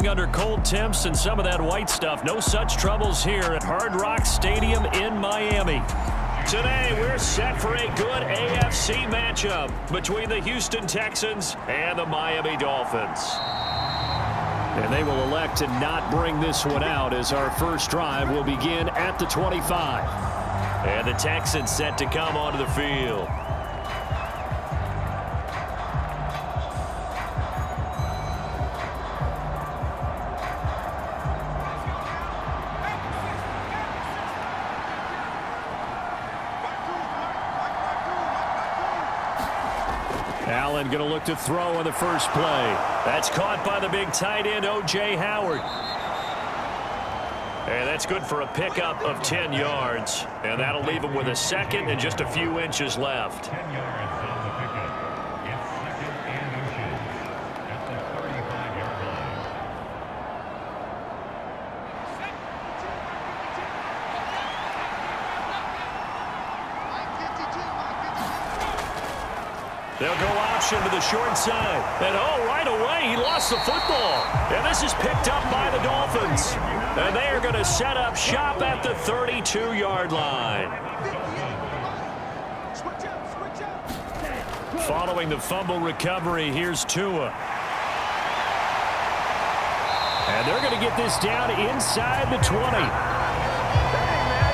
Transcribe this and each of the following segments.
playing under cold temps and some of that white stuff. No such troubles here at Hard Rock Stadium in Miami. Today, we're set for a good AFC matchup between the Houston Texans and the Miami Dolphins. And they will elect to not bring this one out as our first drive will begin at the 25. And the Texans set to come onto the field. Allen going to look to throw on the first play. That's caught by the big tight end, O.J. Howard. And that's good for a pickup of 10 yards. And that'll leave him with a second and just a few inches left. 10 yards on the pickup. It's second and inches at the 35-yard line. They'll go option to the short side. And, right away, he lost the football. And this is picked up by the Dolphins. And they are going to set up shop at the 32-yard line. Following the fumble recovery, here's Tua. And they're going to get this down inside the 20.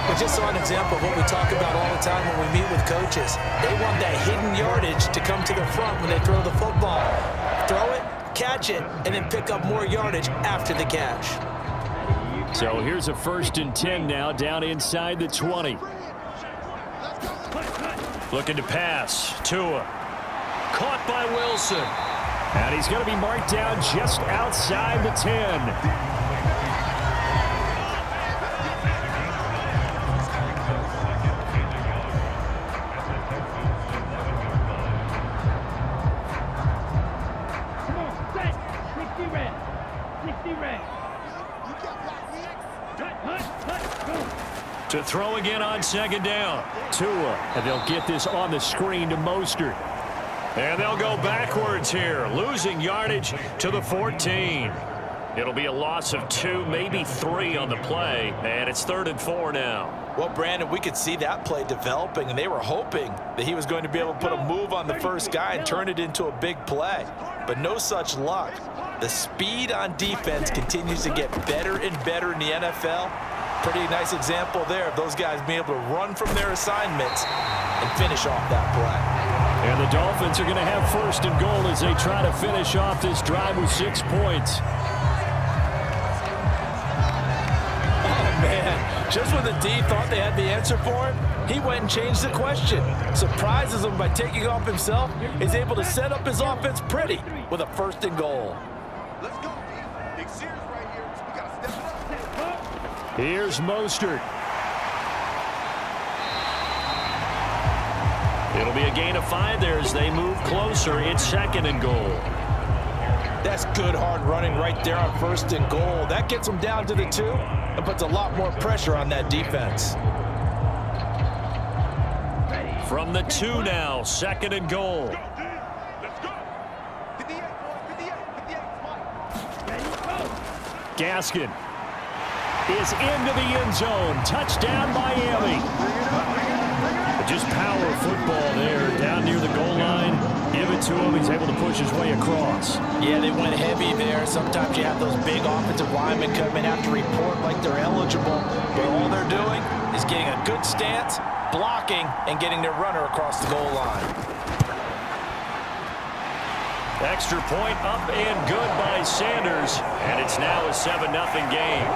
We just saw an example of what we talk about all the time when we meet with coaches. They want that hidden yardage to come to the front when they throw the football. Throw it, catch it, and then pick up more yardage after the catch. So here's a 1st and 10 now down inside the 20. Looking to pass. Tua. Caught by Wilson. And he's going to be marked down just outside the 10. To throw again on 2nd down. Tua, and they'll get this on the screen to Mostert. And they'll go backwards here, losing yardage to the 14. It'll be a loss of 2, maybe 3 on the play, and it's 3rd and 4 now. Well, Brandon, we could see that play developing, and they were hoping that he was going to be able to put a move on the first guy and turn it into a big play. But no such luck. The speed on defense continues to get better and better in the NFL. Pretty nice example there of those guys being able to run from their assignments and finish off that play. And the Dolphins are going to have 1st and goal as they try to finish off this drive with 6 points. Oh, man. Just when the D thought they had the answer for him, he went and changed the question. Surprises him by taking off himself. Is able to set up his offense pretty with a 1st and goal. Let's go, D. Big series right here. We got to step it up. Here's Mostert. It'll be a gain of 5 there as they move closer. It's 2nd and goal. That's good hard running right there on 1st and goal. That gets them down to the 2 and puts a lot more pressure on that defense. From the 2 now, 2nd and goal. Gaskin is into the end zone. Touchdown, Miami. Just power football there down near the goal line. Give it to him. He's able to push his way across. Yeah, they went heavy there. Sometimes you have those big offensive linemen come in, have to report like they're eligible. But all they're doing is getting a good stance, blocking, and getting their runner across the goal line. Extra point up and good by Sanders. And it's now a 7-0 game.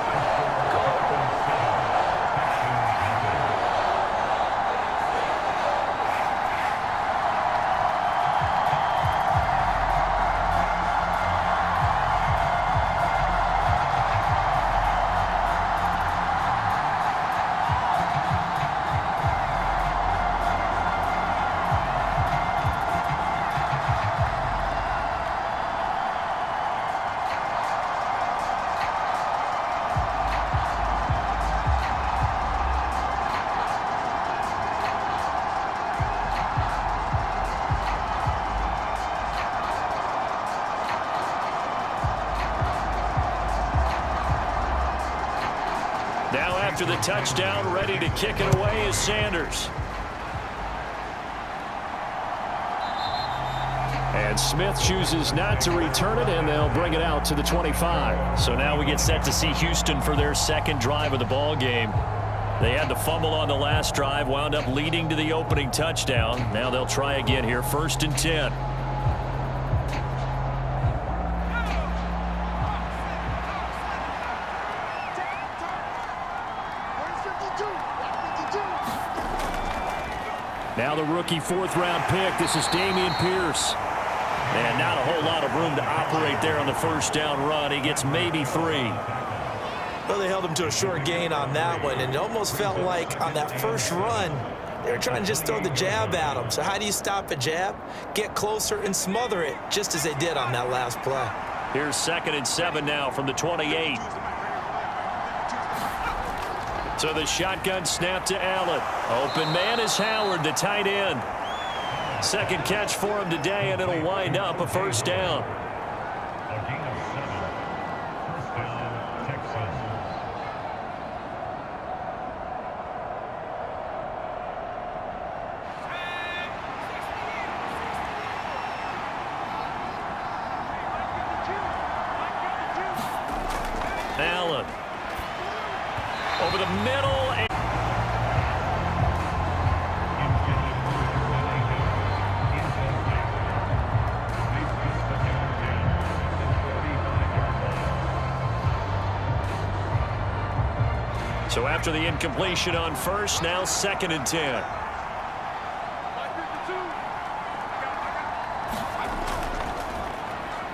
Now after the touchdown, ready to kick it away is Sanders. And Smith chooses not to return it, and they'll bring it out to the 25. So now we get set to see Houston for their second drive of the ball game. They had the fumble on the last drive, wound up leading to the opening touchdown. Now they'll try again here, 1st and 10. Now the rookie 4th-round pick. This is Dameon Pierce. And not a whole lot of room to operate there on the first down run. He gets maybe 3. Well, they held him to a short gain on that one, and it almost felt like on that first run, they were trying to just throw the jab at him. So how do you stop a jab? Get closer and smother it, just as they did on that last play. Here's 2nd and 7 now from the 28. So the shotgun snap to Allen. Open man is Howard, the tight end. Second catch for him today, and it'll wind up a first down. A gain of 7. First down, Texans. Allen. Over the middle. So after the incompletion on first, now 2nd and 10.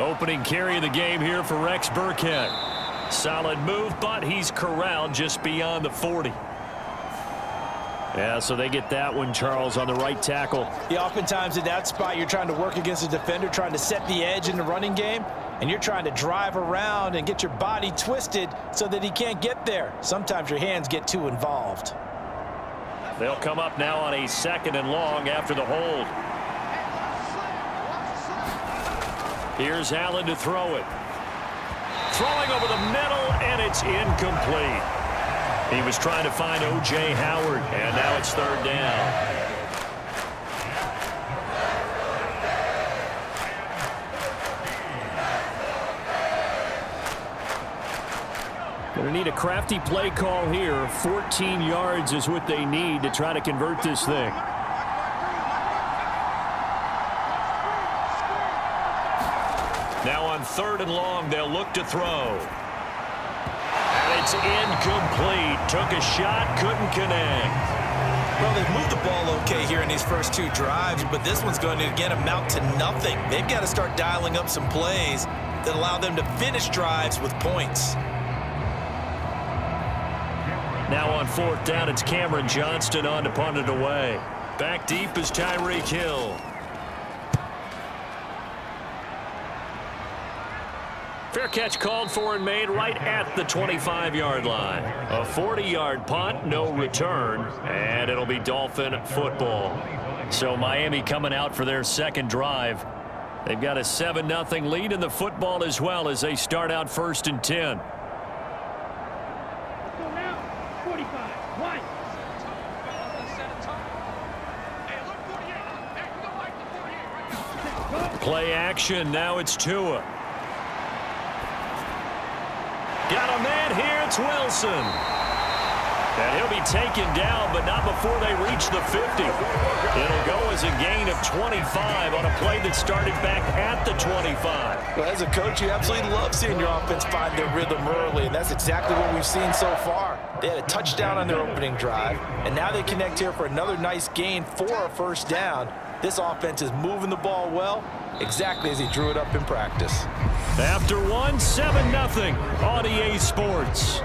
Opening carry of the game here for Rex Burkhead. Solid move, but he's corralled just beyond the 40. Yeah, so they get that one, Charles, on the right tackle. Yeah, oftentimes in that spot, you're trying to work against a defender, trying to set the edge in the running game, and you're trying to drive around and get your body twisted so that he can't get there. Sometimes your hands get too involved. They'll come up now on a 2nd and long after the hold. Here's Allen to throw it. Throwing over the middle, and it's incomplete. He was trying to find O.J. Howard, and now it's 3rd down. Going to need a crafty play call here. 14 yards is what they need to try to convert this thing. Now on 3rd and long, they'll look to throw. And it's incomplete. Took a shot, couldn't connect. Well, they've moved the ball okay here in these first 2 drives, but this one's going to, again, amount to nothing. They've got to start dialing up some plays that allow them to finish drives with points. Now on 4th down, it's Cameron Johnston on to punt it away. Back deep is Tyreek Hill. Fair catch called for and made right at the 25-yard line. A 40-yard punt, no return, and it'll be Dolphin football. So Miami coming out for their second drive. They've got a 7-0 lead in the football as well as they start out 1st and 10. Play action, now it's Tua. Got a man here, it's Wilson. And he'll be taken down, but not before they reach the 50. It'll go as a gain of 25 on a play that started back at the 25. Well, as a coach, you absolutely love seeing your offense find their rhythm early, and that's exactly what we've seen so far. They had a touchdown on their opening drive, and now they connect here for another nice gain for a 1st down. This offense is moving the ball well, exactly as he drew it up in practice. After 7-0 on EA Sports.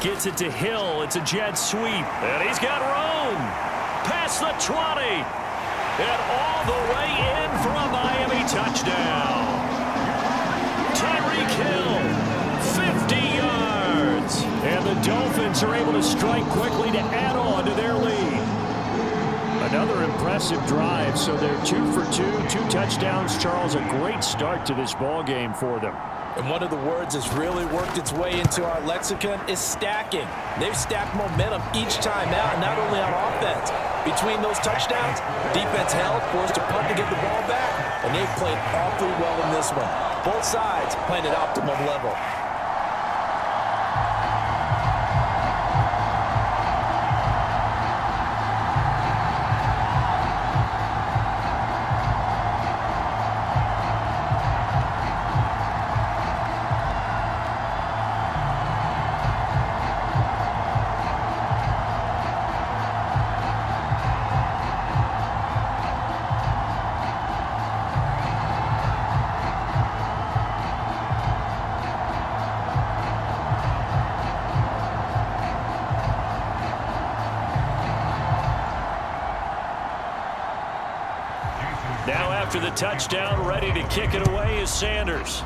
Gets it to Hill. It's a jet sweep. And he's got room. Past the 20. And all the way in for a Miami touchdown. Tyreek Hill, 50 yards. And the Dolphins Giants are able to strike quickly to add on to their lead. Another impressive drive, so they're 2 for 2, 2 touchdowns. Charles, a great start to this ball game for them. And one of the words that's really worked its way into our lexicon is stacking. They've stacked momentum each time out, not only on offense. Between those touchdowns, defense held, forced a punt to get the ball back, and they've played awfully well in this one. Both sides playing at optimum level. Now after the touchdown, ready to kick it away is Sanders.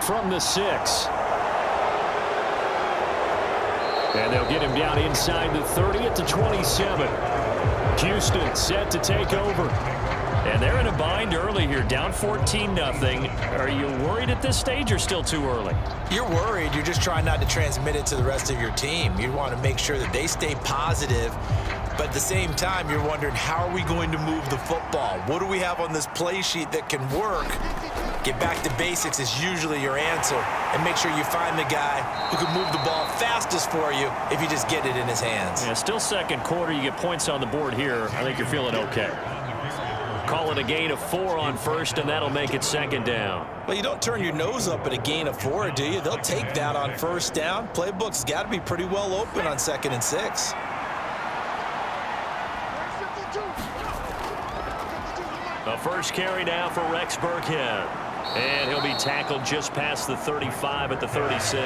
From the 6. And they'll get him down inside the 30 at the 27. Houston set to take over. And they're in a bind early here, down 14-0. Are you worried at this stage or still too early? You're worried. You're just trying not to transmit it to the rest of your team. You want to make sure that they stay positive. But at the same time, you're wondering, how are we going to move the football? What do we have on this play sheet that can work? Get back to basics is usually your answer. And make sure you find the guy who can move the ball fastest for you if you just get it in his hands. Yeah, still second quarter. You get points on the board here. I think you're feeling okay. Call it a gain of 4 on first, and that'll make it second down. Well, you don't turn your nose up at a gain of 4, do you? They'll take that on first down. Playbook's got to be pretty well open on 2nd and 6. The first carry now for Rex Burkhead. And he'll be tackled just past the 35 at the 36.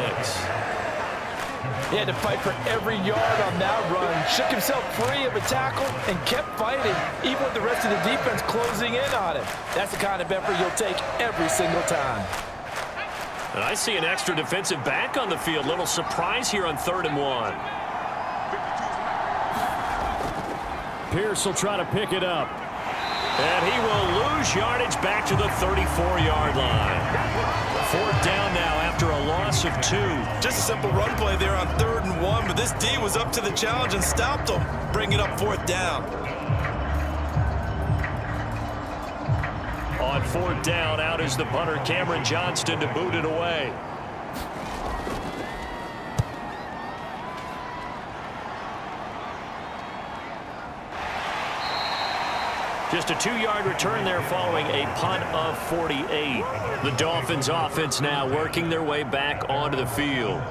He had to fight for every yard on that run. Shook himself free of a tackle and kept fighting, even with the rest of the defense closing in on him. That's the kind of effort you'll take every single time. And I see an extra defensive back on the field. Little surprise here on 3rd and 1. Pierce will try to pick it up. And he will lose yardage back to the 34-yard line. 4th down now after a loss of 2. Just a simple run play there on 3rd and 1, but this D was up to the challenge and stopped him, bringing up 4th down. On 4th down, out is the punter, Cameron Johnston, to boot it away. Just a 2-yard return there following a punt of 48. The Dolphins offense now working their way back onto the field.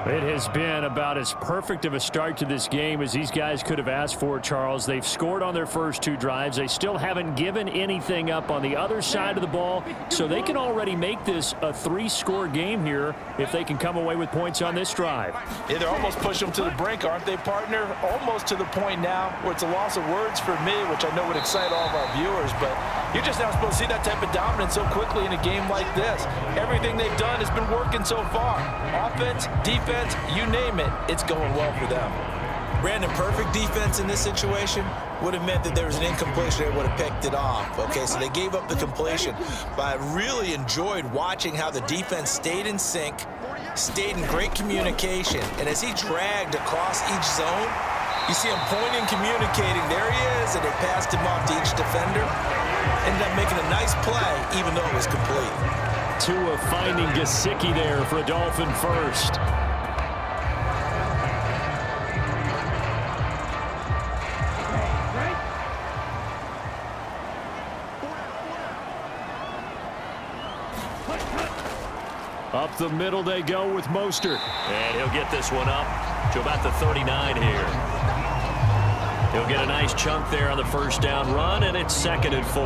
It has been about as perfect of a start to this game as these guys could have asked for, Charles. They've scored on their first 2 drives. They still haven't given anything up on the other side of the ball, so they can already make this a 3-score game here if they can come away with points on this drive. Yeah, they're almost pushing them to the brink, aren't they, partner? Almost to the point now where it's a loss of words for me, which I know would excite all of our viewers, but you're just not supposed to see that type of dominance so quickly in a game like this. Everything they've done has been working so far. Offense, defense, you name it, it's going well for them. Brandon, perfect defense in this situation would have meant that there was an incompletion. They would have picked it off. Okay, so they gave up the completion. But I really enjoyed watching how the defense stayed in sync, stayed in great communication. And as he dragged across each zone, you see him pointing, communicating. There he is, and they passed him off to each defender. Ended up making a nice play, even though it was complete. Tua finding Gesicki there for a Dolphin first. Up the middle they go with Mostert. And he'll get this one up to about the 39 here. He'll get a nice chunk there on the first down run, and it's 2nd and 4.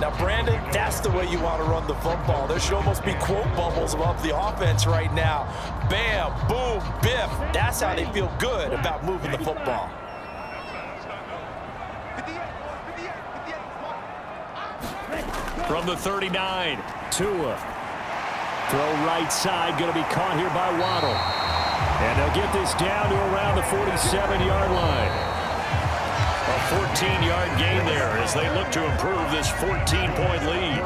Now, Brandon, that's the way you want to run the football. There should almost be quote bubbles above the offense right now. Bam, boom, biff. That's how they feel good about moving the football. From the 39, Tua Throw right side, going to be caught here by Waddle. And they'll get this down to around the 47-yard line. A 14-yard gain there as they look to improve this 14-point lead.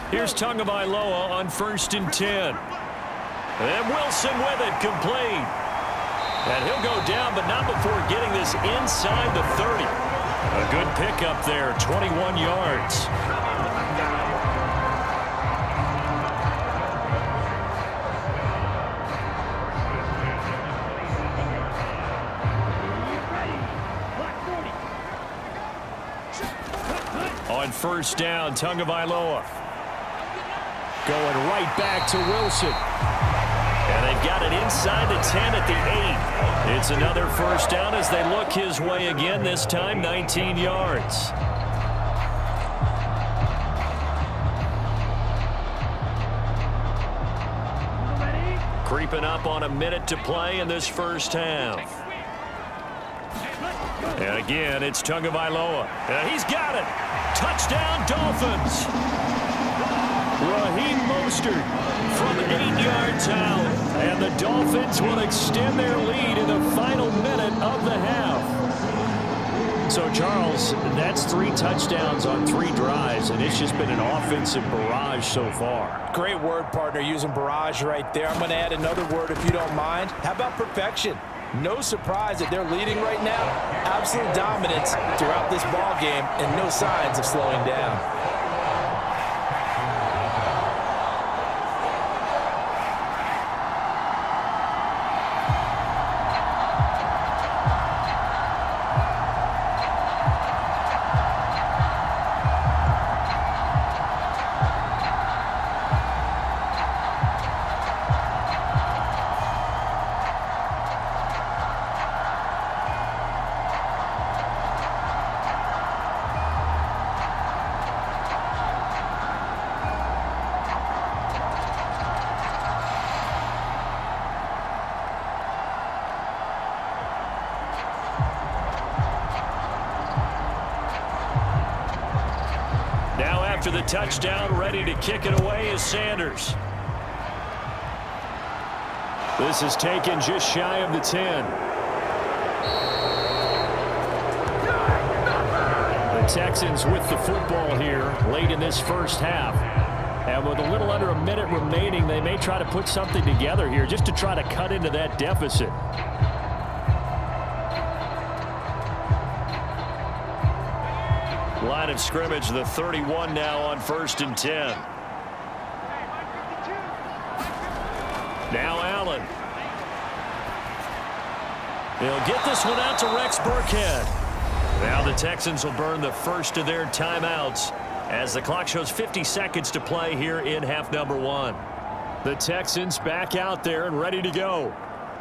Here's Tagovailoa on 1st and 10. And Wilson with it, complete. And he'll go down, but not before getting this inside the 30. A good pickup there, 21 yards. On 1st down, Tagovailoa. Going right back to Wilson. And they've got it inside the 10 at the 8. It's another 1st down as they look his way again, this time 19 yards. Creeping up on a minute to play in this 1st half. And again, it's Tagovailoa. And he's got it. Touchdown, Dolphins. Raheem Mostert from 8 yards out. And the Dolphins will extend their lead in the final minute of the half. So, Charles, that's 3 touchdowns on 3 drives, and it's just been an offensive barrage so far. Great word, partner, using barrage right there. I'm going to add another word if you don't mind. How about perfection? No surprise that they're leading right now. Absolute dominance throughout this ball game and no signs of slowing down. After the touchdown, ready to kick it away is Sanders. This is taken just shy of the 10. The Texans with the football here late in this 1st half. And with a little under a minute remaining, they may try to put something together here just to try to cut into that deficit. Line of scrimmage, the 31 now on 1st and 10. Now Allen. He'll get this one out to Rex Burkhead. Now the Texans will burn the first of their timeouts as the clock shows 50 seconds to play here in half number 1. The Texans back out there and ready to go.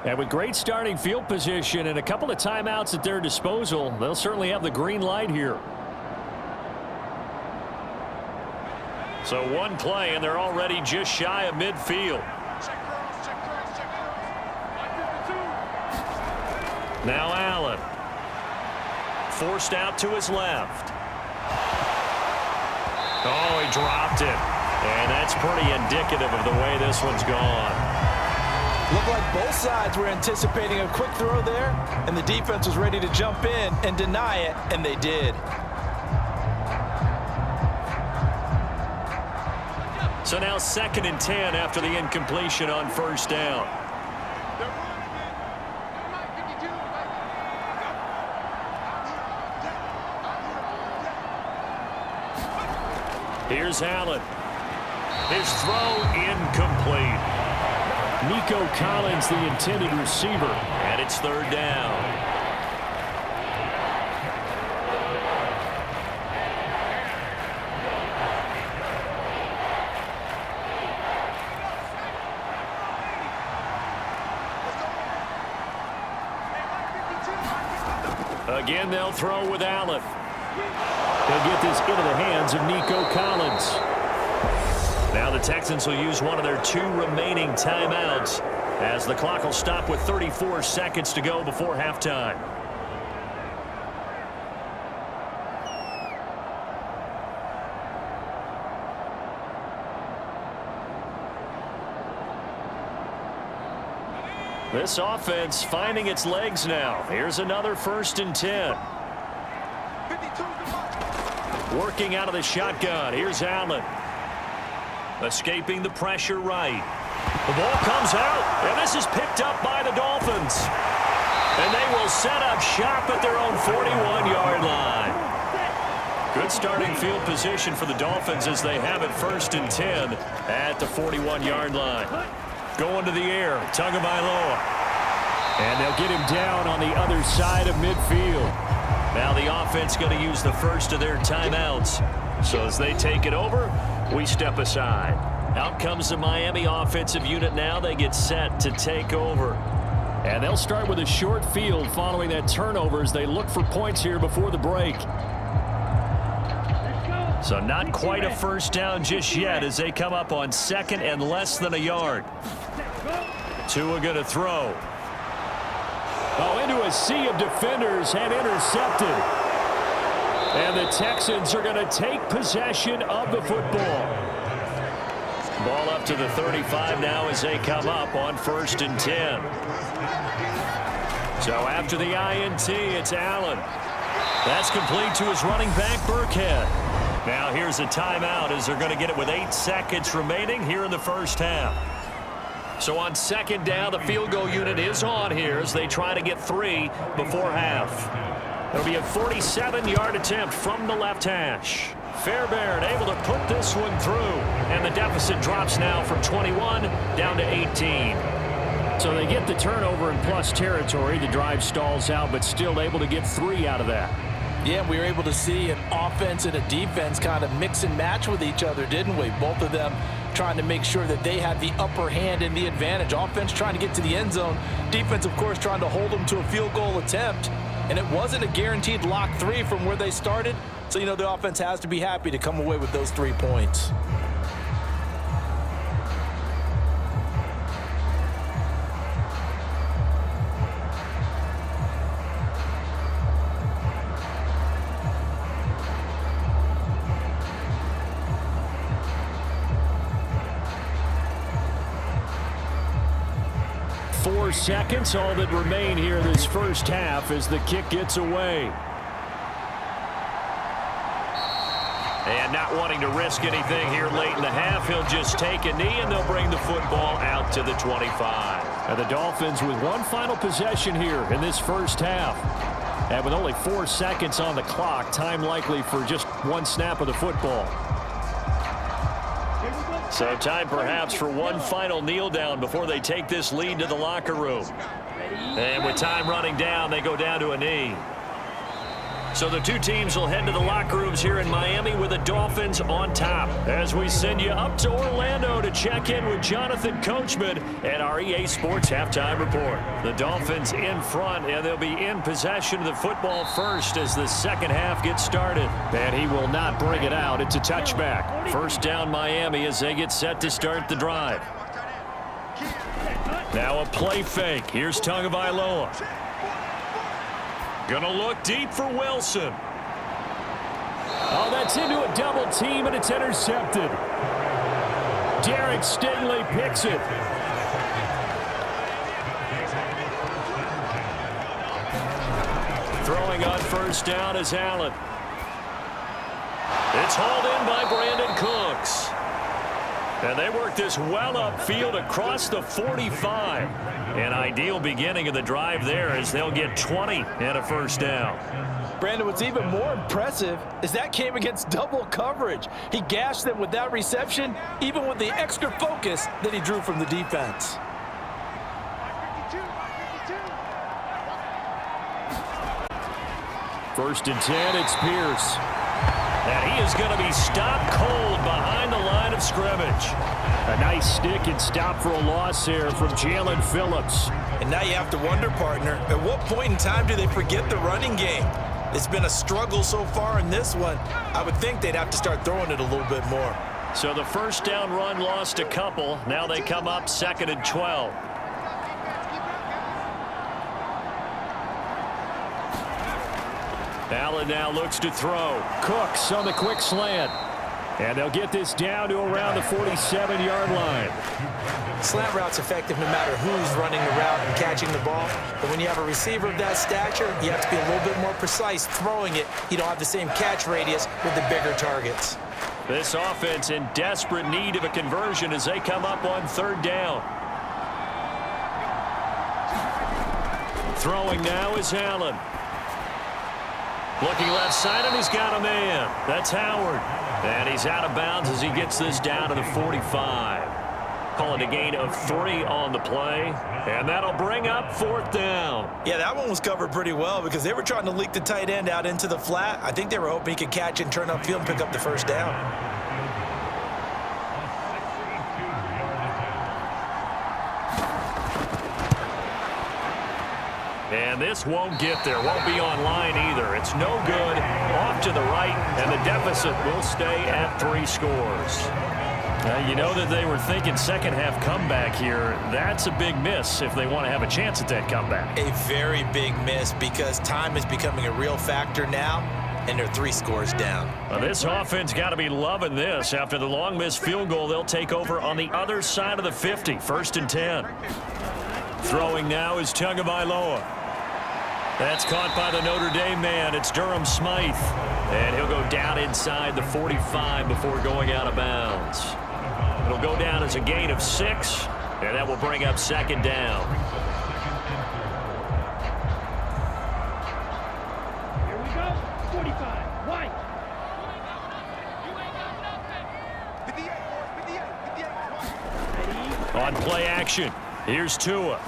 And with great starting field position and a couple of timeouts at their disposal, they'll certainly have the green light here. So one play, and they're already just shy of midfield. Now Allen. Forced out to his left. Oh, he dropped it. And that's pretty indicative of the way this one's gone. Looked like both sides were anticipating a quick throw there, and the defense was ready to jump in and deny it, and they did. So now 2nd and 10 after the incompletion on 1st down. Here's Allen. His throw incomplete. Nico Collins, the intended receiver, and it's 3rd down. Again, they'll throw with Allen. They'll get this into the hands of Nico Collins. Now the Texans will use one of their 2 remaining timeouts as the clock will stop with 34 seconds to go before halftime. This offense finding its legs now. Here's another 1st and 10. Working out of the shotgun. Here's Allen. Escaping the pressure right. The ball comes out, and this is picked up by the Dolphins. And they will set up shop at their own 41-yard line. Good starting field position for the Dolphins as they have it 1st and 10 at the 41-yard line. Going to the air, Tagovailoa. And they'll get him down on the other side of midfield. Now the offense going to use the first of their timeouts. So as they take it over, we step aside. Out comes the Miami offensive unit now. They get set to take over. And they'll start with a short field following that turnover as they look for points here before the break. So not quite a first down just yet as they come up on 2nd and less than a yard. Tua going to throw. Oh, into a sea of defenders and intercepted. And the Texans are going to take possession of the football. Ball up to the 35 now as they come up on 1st and 10. So after the INT, it's Allen. That's complete to his running back, Burkhead. Now here's a timeout as they're going to get it with 8 seconds remaining here in the first half. So on 2nd down, the field goal unit is on here as they try to get 3 before half. It'll be a 47-yard attempt from the left hash. Fairbairn able to put this one through, and the deficit drops now from 21 down to 18. So they get the turnover in plus territory. The drive stalls out, but still able to get 3 out of that. Yeah, we were able to see an offense and a defense kind of mix and match with each other, didn't we? Both of them trying to make sure that they had the upper hand and the advantage. Offense trying to get to the end zone. Defense, of course, trying to hold them to a field goal attempt. And it wasn't a guaranteed lock 3 from where they started. So, you know, the offense has to be happy to come away with those 3 points. Seconds, all that remain here this first half as the kick gets away. And not wanting to risk anything here late in the half, he'll just take a knee and they'll bring the football out to the 25. And the Dolphins with one final possession here in this first half. And with only 4 seconds on the clock, time likely for just 1 snap of the football. So time perhaps for one final kneel down before they take this lead to the locker room. And with time running down, they go down to a knee. So the 2 teams will head to the locker rooms here in Miami with the Dolphins on top. As we send you up to Orlando to check in with Jonathan Coachman and our EA Sports Halftime Report. The Dolphins in front, and they'll be in possession of the football first as the second half gets started. And he will not bring it out. It's a touchback. First down Miami as they get set to start the drive. Now a play fake. Here's Tagovailoa. Gonna look deep for Wilson. Oh, that's into a double team, and it's intercepted. Derek Stingley picks it. Throwing on first down is Allen. It's hauled in by Brandon Cooks. And they work this well upfield across the 45. An ideal beginning of the drive there as they'll get 20 and a first down. Brandon, what's even more impressive is that came against double coverage. He gashed them with that reception, even with the extra focus that he drew from the defense. First and 10, it's Pierce. And he is going to be stopped cold behind the line of scrimmage. A nice stick and stop for a loss there from Jalen Phillips. And now you have to wonder, partner, at what point in time do they forget the running game? It's been a struggle so far in this one. I would think they'd have to start throwing it a little bit more. So the first down run lost a couple. Now they come up 2nd and 12. Allen now looks to throw. Cooks on the quick slant. And they'll get this down to around the 47-yard line. Slant route's effective no matter who's running the route and catching the ball. But when you have a receiver of that stature, you have to be a little bit more precise throwing it. You don't have the same catch radius with the bigger targets. This offense in desperate need of a conversion as they come up on 3rd down. Throwing now is Allen. Looking left side, and he's got a man. That's Howard. And he's out of bounds as he gets this down to the 45. Call it a gain of 3 on the play. And that'll bring up 4th down. Yeah, that one was covered pretty well because they were trying to leak the tight end out into the flat. I think they were hoping he could catch it and turn upfield and pick up the first down. And this won't get there. Won't be online either. It's no good. Off to the right, and the deficit will stay at 3 scores. You know that they were thinking second-half comeback here. That's a big miss if they want to have a chance at that comeback. A very big miss because time is becoming a real factor now, and they're 3 scores down. Well, this offense got to be loving this. After the long missed field goal, they'll take over on the other side of the 50, 1st and 10. Throwing now is Tagovailoa. That's caught by the Notre Dame man. It's Durham Smythe. And he'll go down inside the 45 before going out of bounds. It'll go down as a gain of 6, and that will bring up 2nd down. Here we go. 45. White. On play action, here's Tua.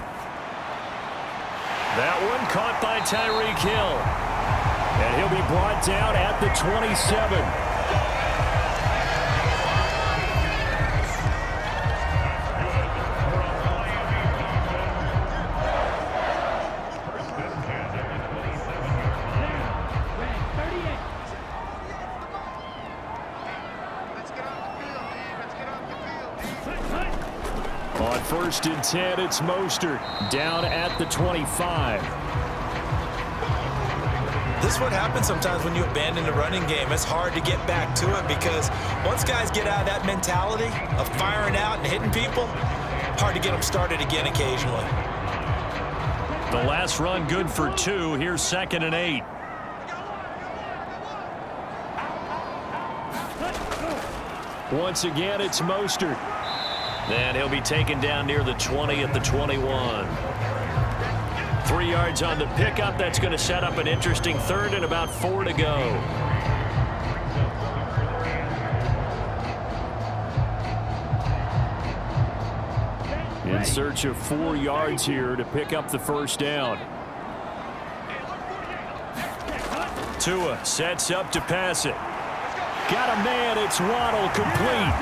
That one caught by Tyreek Hill. And he'll be brought down at the 27. On 1st and 10, it's Mostert down at the 25. This is what happens sometimes when you abandon the running game. It's hard to get back to it because once guys get out of that mentality of firing out and hitting people, hard to get them started again occasionally. The last run good for 2. Here's 2nd and 8. Once again, it's Mostert. And he'll be taken down near the 20 at the 21. 3 yards on the pickup. That's going to set up an interesting 3rd and about 4 to go. In search of 4 yards here to pick up the 1st down. Tua sets up to pass it. Got a man. It's Waddle, complete.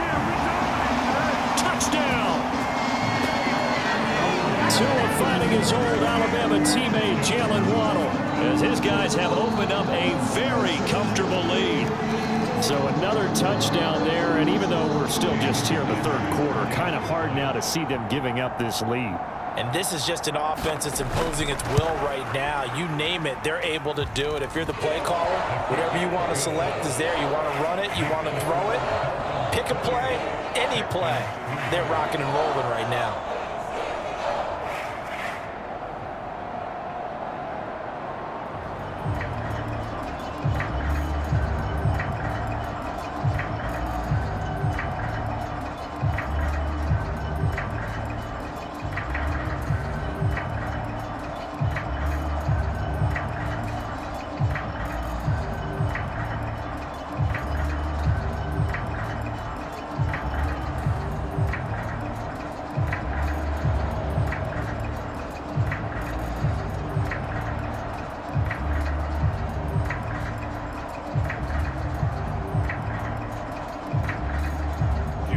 Touchdown! Tua finding his old Alabama teammate Jalen Waddle as his guys have opened up a very comfortable lead. So another touchdown there, and even though we're still just here in the 3rd quarter, kind of hard now to see them giving up this lead. And this is just an offense that's imposing its will right now. You name it, they're able to do it. If you're the play caller, whatever you want to select is there. You want to run it, you want to throw it, pick a play, any play. They're rocking and rolling right now.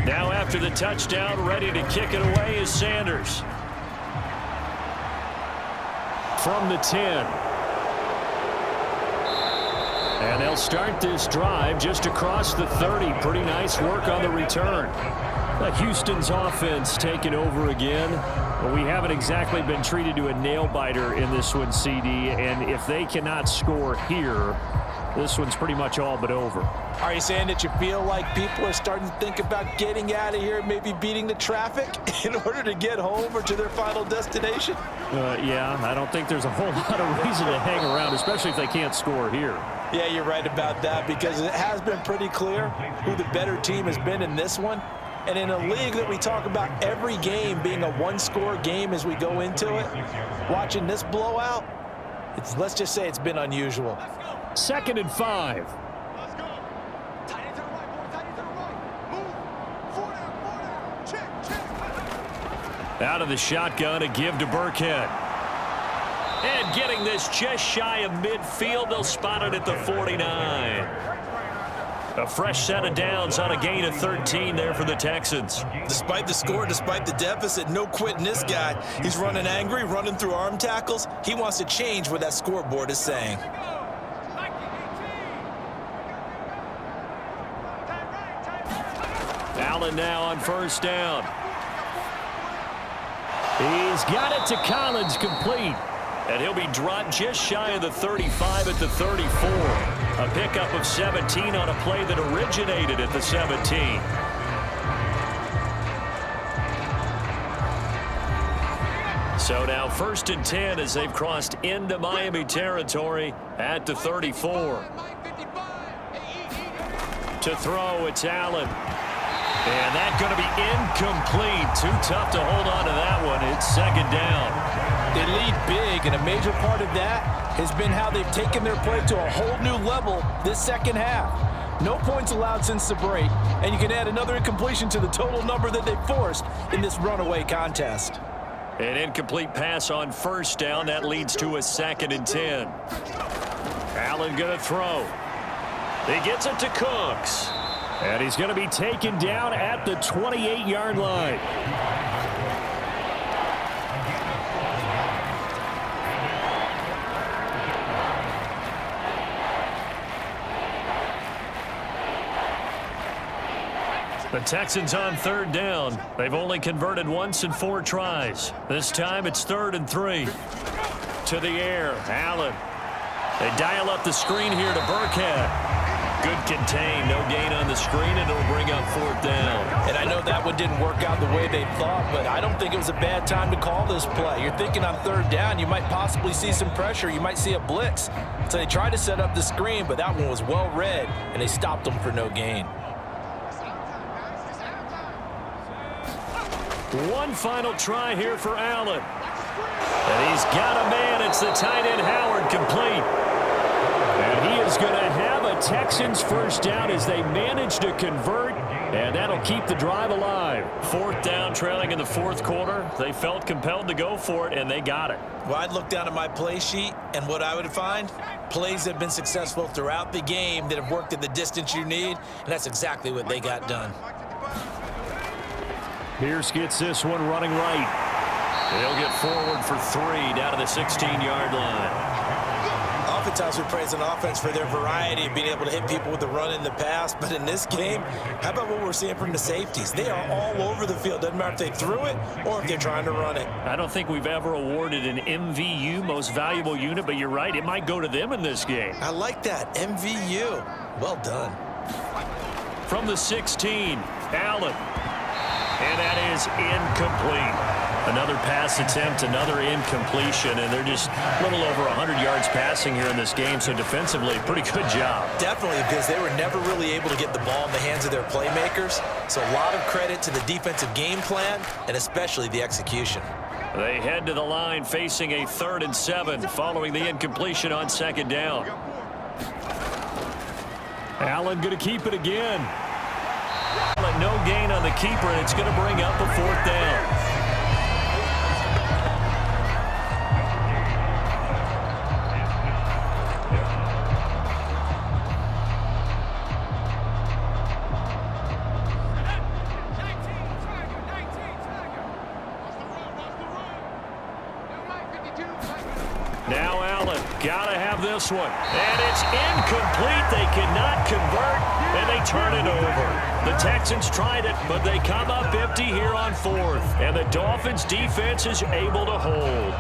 Now after the touchdown, ready to kick it away is Sanders. From the 10. And they'll start this drive just across the 30. Pretty nice work on the return. Houston's offense taking over again. But we haven't exactly been treated to a nail-biter in this one, CD. And if they cannot score here, this one's pretty much all but over. Are you saying that you feel like people are starting to think about getting out of here, maybe beating the traffic in order to get home or to their final destination? Yeah, I don't think there's a whole lot of reason to hang around, especially if they can't score here. Yeah, you're right about that, because it has been pretty clear who the better team has been in this one. And in a league that we talk about every game being a one-score game as we go into it, watching this blowout, let's just say it's been unusual. 2nd and 5. Let's go. Tight end to the right, boy. Tight end to the right. Move. 4 down. Check. Out of the shotgun, a give to Burkhead. And getting this just shy of midfield, they'll spot it at the 49. A fresh set of downs on a gain of 13 there for the Texans. Despite the score, despite the deficit, no quitting this guy. He's running angry, running through arm tackles. He wants to change what that scoreboard is saying. Allen now on 1st down. He's got it to Collins, complete. And he'll be dropped just shy of the 35 at the 34. A pickup of 17 on a play that originated at the 17. So now 1st and 10 as they've crossed into Miami territory at the 34. To throw, it's Allen. And that's going to be incomplete. Too tough to hold on to that one. It's 2nd down. They lead big, and a major part of that has been how they've taken their play to a whole new level this second half. No points allowed since the break, and you can add another incompletion to the total number that they forced in this runaway contest. An incomplete pass on 1st down. That leads to a 2nd and 10. Allen going to throw. He gets it to Cooks. And he's going to be taken down at the 28-yard line. The Texans on 3rd down. They've only converted once in 4 tries. This time it's 3rd and 3. To the air, Allen. They dial up the screen here to Burkhead. Good contain, no gain on the screen, and it'll bring up 4th down. And I know that one didn't work out the way they thought, but I don't think it was a bad time to call this play. You're thinking on 3rd down, you might possibly see some pressure. You might see a blitz. So they tried to set up the screen, but that one was well read, and they stopped them for no gain. One final try here for Allen. And he's got a man. It's the tight end Howard, complete. And he is going to have a Texans 1st down as they manage to convert, and that'll keep the drive alive. 4th down, trailing in the 4th quarter. They felt compelled to go for it, and they got it. Well, I'd look down at my play sheet, and what I would find, plays that have been successful throughout the game that have worked at the distance you need, and that's exactly what they got done. Pierce gets this one running right. They'll get forward for 3 down to the 16-yard line. Oftentimes we praise an offense for their variety of being able to hit people with the run in the pass, but in this game, how about what we're seeing from the safeties? They are all over the field. Doesn't matter if they threw it or if they're trying to run it. I don't think we've ever awarded an MVU, most valuable unit, but you're right, it might go to them in this game. I like that, MVU. Well done. From the 16, Allen. And that is incomplete. Another pass attempt, another incompletion, and they're just a little over 100 yards passing here in this game, so defensively, pretty good job. Definitely, because they were never really able to get the ball in the hands of their playmakers, so a lot of credit to the defensive game plan and especially the execution. They head to the line facing a 3rd and 7 following the incompletion on 2nd down. Allen going to keep it again. No gain on the keeper, and it's going to bring up a 4th down. Now Allen, gotta have this one. And it's incomplete. They cannot convert, and they turn it over. The Texans tried it, but they come up empty here on fourth. And the Dolphins defense is able to hold.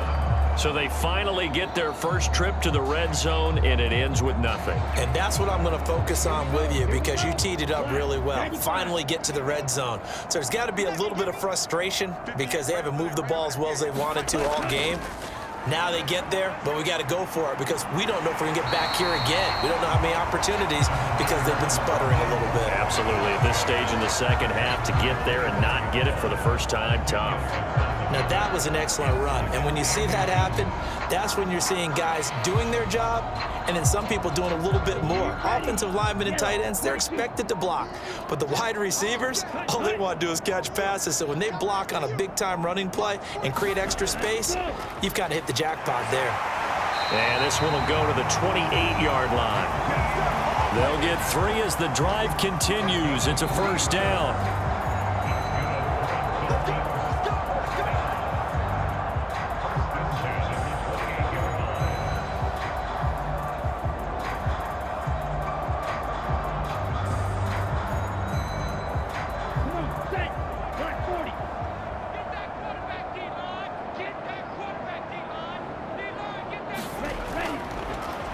So they finally get their first trip to the red zone, and it ends with nothing. And that's what I'm going to focus on with you, because you teed it up really well. Finally get to the red zone. So there's got to be a little bit of frustration because they haven't moved the ball as well as they wanted to all game. Now they get there, but we got to go for it because we don't know if we're going to get back here again. We don't know how many opportunities because they've been sputtering a little bit. Absolutely. At this stage in the second half, to get there and not get it for the first time, tough. Now, that was an excellent run. And when you see that happen, that's when you're seeing guys doing their job and then some people doing a little bit more. Offensive linemen and tight ends, they're expected to block. But the wide receivers, all they want to do is catch passes. So when they block on a big-time running play and create extra space, you've kind of hit the jackpot there. And this one will go to the 28-yard line. They'll get 3 as the drive continues. It's a first down.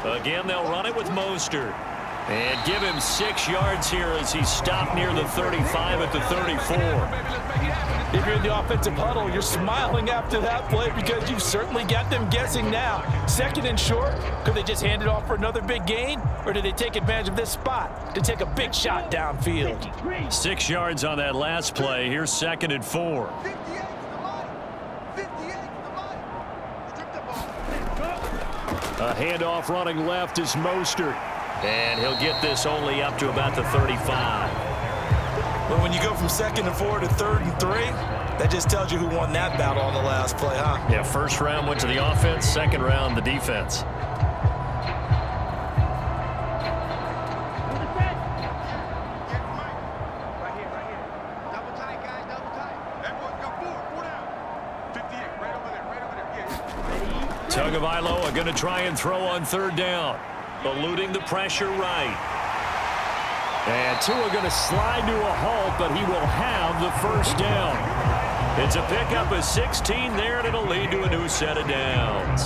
Again, they'll run it with Mostert. And give him 6 yards here as he stopped near the 35 at the 34. If you're in the offensive huddle, you're smiling after that play because you've certainly got them guessing now. 2nd and short, could they just hand it off for another big gain? Or did they take advantage of this spot to take a big shot downfield? 6 yards on that last play. Here's 2nd and 4. 58 to the line. 58 to the line. Strip the ball. A handoff running left is Mostert. And he'll get this only up to about the 35. But when you go from 2nd and 4 to 3rd and 3, that just tells you who won that battle on the last play, huh? Yeah, first round went to the offense, second round the defense. Right here. Double tight, guys, double tight. Everyone's got 4 down. 58, right over there. Yeah. Tagovailoa are going to try and throw on 3rd down. Eluding the pressure right. And Tua going to slide to a halt, but he will have the first down. It's a pickup of 16 there, and it'll lead to a new set of downs.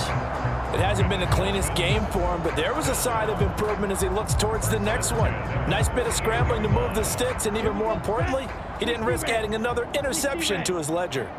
It hasn't been the cleanest game for him, but there was a sign of improvement as he looks towards the next one. Nice bit of scrambling to move the sticks, and even more importantly, he didn't risk adding another interception to his ledger.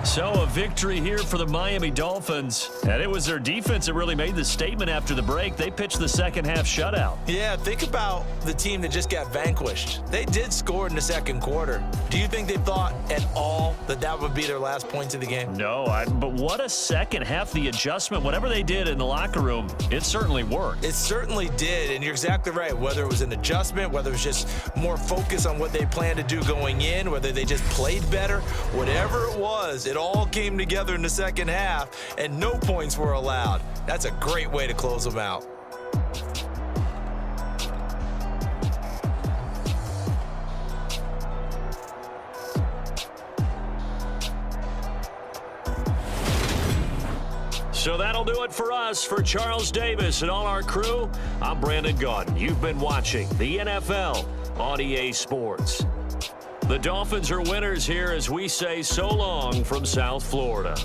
So a victory here for the Miami Dolphins. And it was their defense that really made the statement after the break. They pitched the second half shutout. Yeah, think about the team that just got vanquished. They did score in the second quarter. Do you think they thought at all that that would be their last points of the game? No, but what a second half. The adjustment, whatever they did in the locker room, it certainly worked. It certainly did, and you're exactly right. Whether it was an adjustment, whether it was just more focus on what they planned to do going in, whether they just played better, whatever it was, it all came together in the second half, and no points were allowed. That's a great way to close them out. So that'll do it for us. For Charles Davis and all our crew, I'm Brandon Gaudin. You've been watching the NFL on EA Sports. The Dolphins are winners here as we say so long from South Florida.